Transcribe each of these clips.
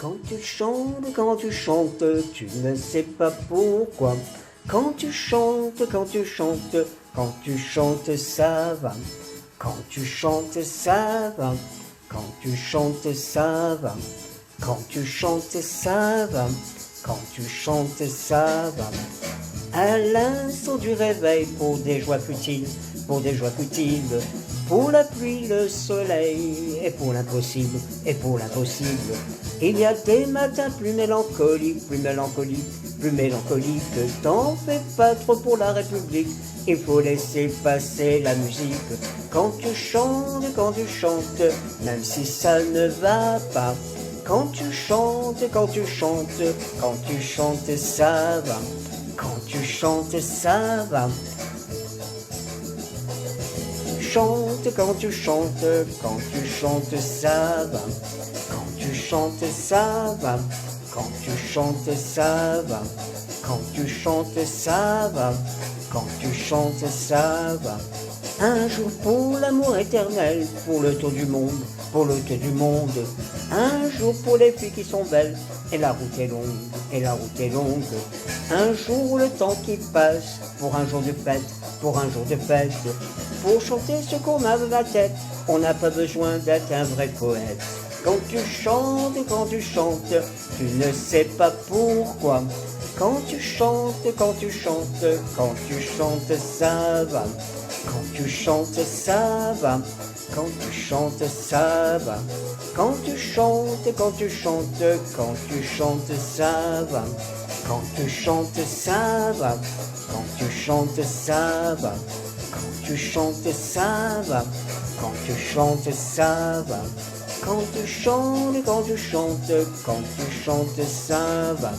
Quand tu chantes, tu ne sais pas pourquoi. Quand tu chantes, ça va. Quand tu chantes, ça va. Quand tu chantes, ça va. Quand tu chantes, ça va. Quand tu chantes, ça va. À l'instant du réveil, pour des joies futiles, pour la pluie, le soleil, et pour l'impossible, il y a des matins plus mélancoliques, t'en fais pas trop pour la République, il faut laisser passer la musique. Quand tu chantes, même si ça ne va pas, quand tu chantes, ça va. Quand tu chantes, ça va. Quand tu chantes, ça va. Quand tu chantes, ça va. Quand tu chantes, ça va. Quand tu chantes, ça va. Quand tu chantes, ça va. Un jour pour l'amour éternel, pour le tour du monde. Un jour pour les filles qui sont belles, et la route est longue, Un jour le temps qui passe, pour un jour de fête, pour chanter ce qu'on a dans la tête, on n'a pas besoin d'être un vrai poète. Quand tu chantes, tu ne sais pas pourquoi. Quand tu chantes, ça va. Quand tu chantes, ça va. Quand tu chantes, ça va. Quand tu chantes, ça va. Quand tu chantes, ça va. Quand tu chantes, ça va. Quand tu chantes, ça va. Quand tu chantes, ça va. Quand tu chantes, ça va. Quand tu chantes, ça va.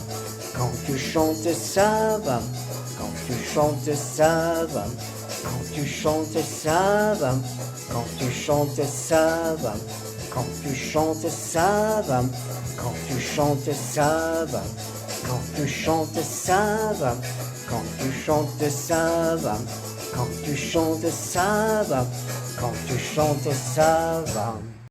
Quand tu chantes, ça va. Quand tu chantes, ça va. Quand tu chantes, ça va. Quand tu chantes, ça va. Quand tu chantes, ça va. Quand tu chantes, ça va. Quand tu chantes, ça va. Quand tu chantes, ça va. Quand tu chantes, ça va.